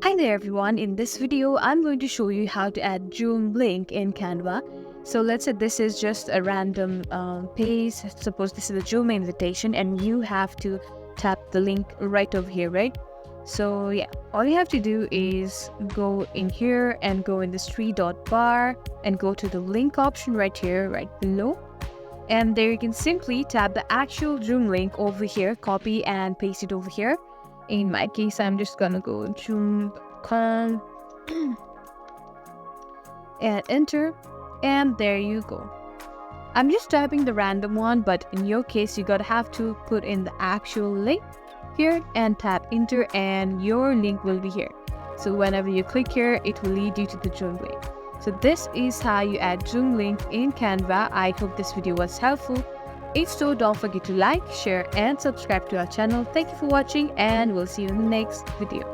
Hi there everyone, in this video I'm going to show you how to add Zoom link in Canva. So let's say this is just a random page. Suppose this is a Zoom invitation and you have to tap the link right over here, right? So yeah, all you have to do is go in here and go in this three-dot bar and go to the link option right here, right below. And there you can simply tap the actual Zoom link over here, copy and paste it over here. In my case, I'm just gonna go zoom.com and enter, and there you go. I'm just typing the random one, but in your case, you gotta have to put in the actual link here and tap enter, and your link will be here. So whenever you click here, it will lead you to the Zoom link. So this is how you add Zoom link in Canva. I hope this video was helpful. If so, don't forget to like, share and subscribe to our channel. Thank you for watching and we'll see you in the next video.